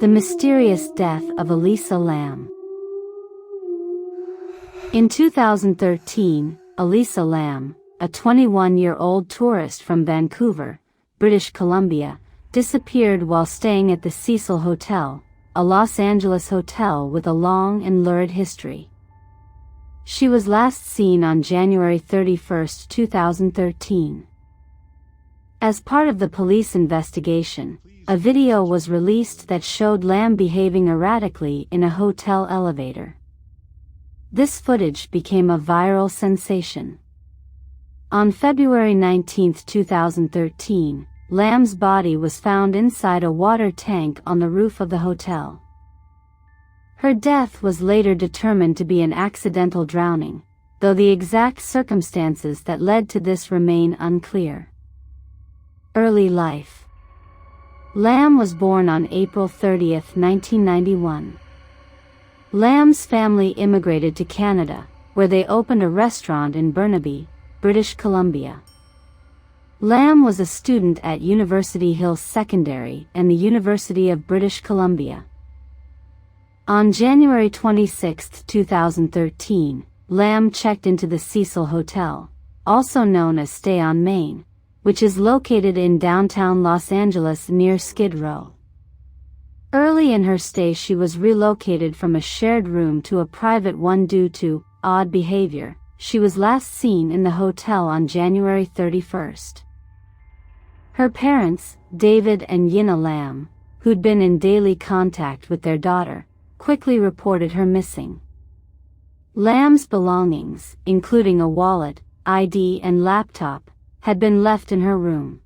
The mysterious death of Elisa Lam. In 2013, Elisa Lam, a 21-year-old tourist from Vancouver, British Columbia, disappeared while staying at the Cecil Hotel, a Los Angeles hotel with a long and lurid history. She was last seen on January 31, 2013. As part of the police investigation, a video was released that showed Lam behaving erratically in a hotel elevator. This footage became a viral sensation. On February 19, 2013, Lam's body was found inside a water tank on the roof of the hotel. Her death was later determined to be an accidental drowning, though the exact circumstances that led to this remain unclear. Early life. Lam was born on April 30, 1991. Lam's family immigrated to Canada, where they opened a restaurant in Burnaby, British Columbia. Lam was a student at University Hills Secondary and the University of British Columbia. On January 26, 2013, Lam checked into the Cecil Hotel, also known as Stay on Main, which is located in downtown Los Angeles near Skid Row. Early in her stay she was relocated from a shared room to a private one due to odd behavior. She was last seen in the hotel on January 31. Her parents, David and Yina Lam, who'd been in daily contact with their daughter, quickly reported her missing. Lam's belongings, including a wallet, ID and laptop, had been left in her room.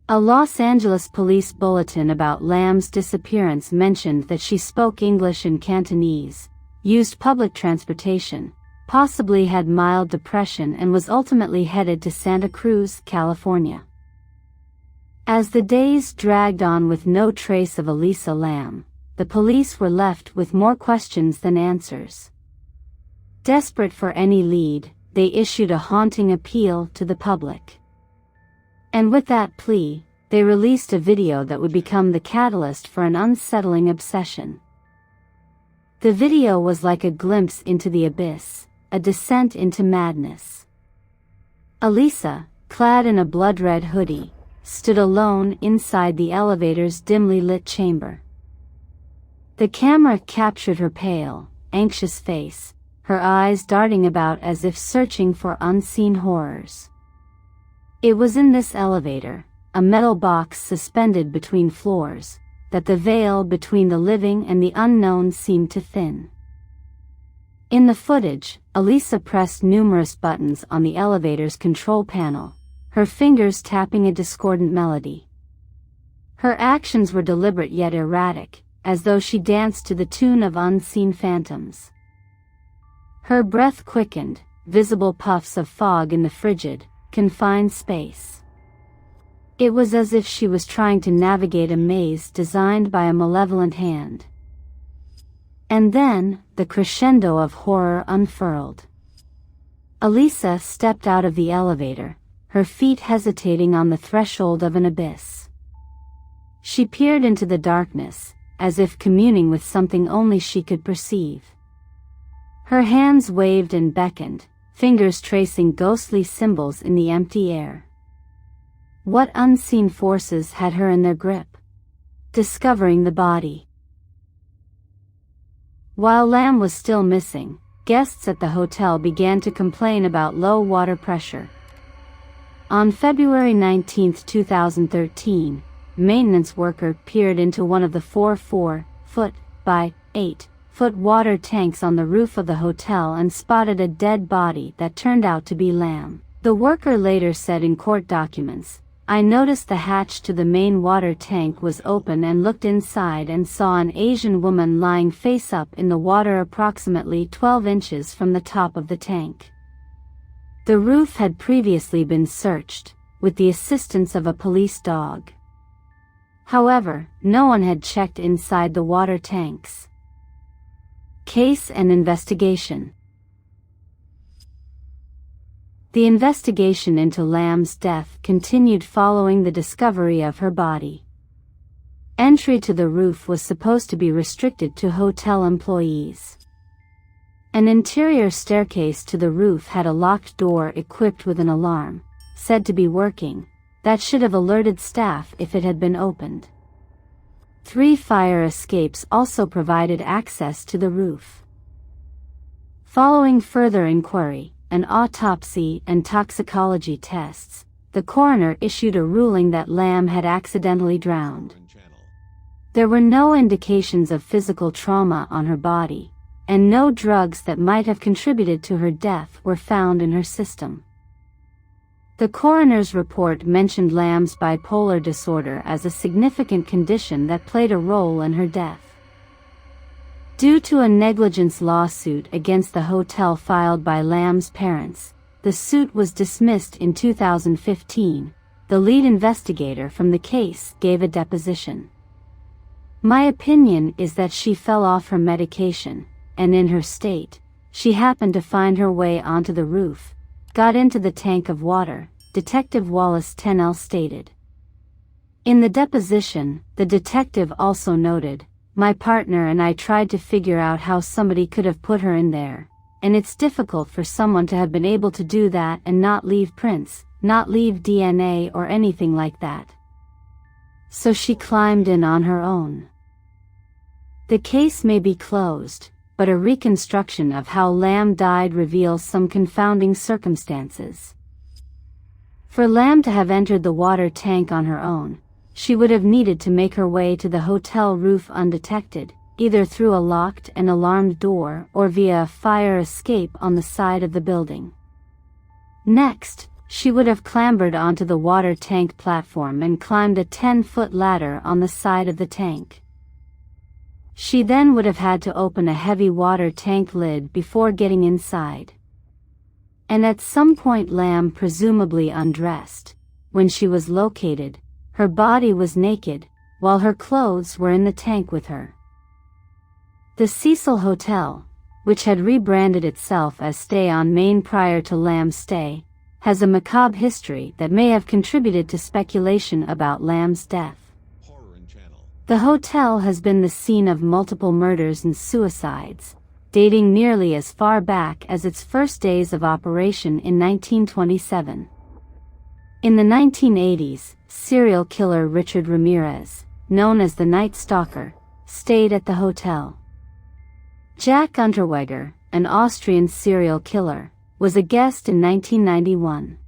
A Los Angeles police bulletin about Lam's disappearance mentioned that she spoke English and Cantonese, used public transportation, possibly had mild depression and was ultimately headed to Santa Cruz, California. As the days dragged on with no trace of Elisa Lam, the police were left with more questions than answers. Desperate for any lead, they issued a haunting appeal to the public. And with that plea, they released a video that would become the catalyst for an unsettling obsession. The video was like a glimpse into the abyss, a descent into madness. Elisa, clad in a blood-red hoodie, stood alone inside the elevator's dimly lit chamber. The camera captured her pale, anxious face, her eyes darting about as if searching for unseen horrors. It was in this elevator, a metal box suspended between floors, that the veil between the living and the unknown seemed to thin. In the footage, Elisa pressed numerous buttons on the elevator's control panel, her fingers tapping a discordant melody. Her actions were deliberate yet erratic, as though she danced to the tune of unseen phantoms. Her breath quickened, visible puffs of fog in the frigid, confined space. It was as if she was trying to navigate a maze designed by a malevolent hand. And then, the crescendo of horror unfurled. Elisa stepped out of the elevator, her feet hesitating on the threshold of an abyss. She peered into the darkness, as if communing with something only she could perceive. Her hands waved and beckoned, fingers tracing ghostly symbols in the empty air. What unseen forces had her in their grip? Discovering the body. While Lam was still missing, guests at the hotel began to complain about low water pressure. On February 19, 2013, maintenance worker peered into one of the 4-foot by 8-foot water tanks on the roof of the hotel and spotted a dead body that turned out to be Lam. The worker later said in court documents, "I noticed the hatch to the main water tank was open and looked inside and saw an Asian woman lying face up in the water approximately 12 inches from the top of the tank." The roof had previously been searched, with the assistance of a police dog. However, no one had checked inside the water tanks. Case and investigation. The investigation into Lam's death continued following the discovery of her body. Entry to the roof was supposed to be restricted to hotel employees. An interior staircase to the roof had a locked door equipped with an alarm, said to be working, that should have alerted staff if it had been opened. 3 fire escapes also provided access to the roof. Following further inquiry, an autopsy and toxicology tests, the coroner issued a ruling that Lam had accidentally drowned. There were no indications of physical trauma on her body, and no drugs that might have contributed to her death were found in her system. The coroner's report mentioned Lam's bipolar disorder as a significant condition that played a role in her death. Due to a negligence lawsuit against the hotel filed by Lam's parents, the suit was dismissed in 2015. The lead investigator from the case gave a deposition. "My opinion is that she fell off her medication, and in her state, she happened to find her way onto the roof, got into the tank of water," Detective Wallace Tennell stated. In the deposition, the detective also noted, "My partner and I tried to figure out how somebody could have put her in there, and it's difficult for someone to have been able to do that and not leave prints, not leave DNA or anything like that. So she climbed in on her own." The case may be closed, but a reconstruction of how Lam died reveals some confounding circumstances. For Lam to have entered the water tank on her own, she would have needed to make her way to the hotel roof undetected, either through a locked and alarmed door or via a fire escape on the side of the building. Next, she would have clambered onto the water tank platform and climbed a 10-foot ladder on the side of the tank. She then would have had to open a heavy water tank lid before getting inside. And at some point Lam presumably undressed. When she was located, her body was naked, while her clothes were in the tank with her. The Cecil Hotel, which had rebranded itself as Stay on Main prior to Lam's stay, has a macabre history that may have contributed to speculation about Lam's death. The hotel has been the scene of multiple murders and suicides, dating nearly as far back as its first days of operation in 1927. In the 1980s, serial killer Richard Ramirez, known as the Night Stalker, stayed at the hotel. Jack Unterweger, an Austrian serial killer, was a guest in 1991.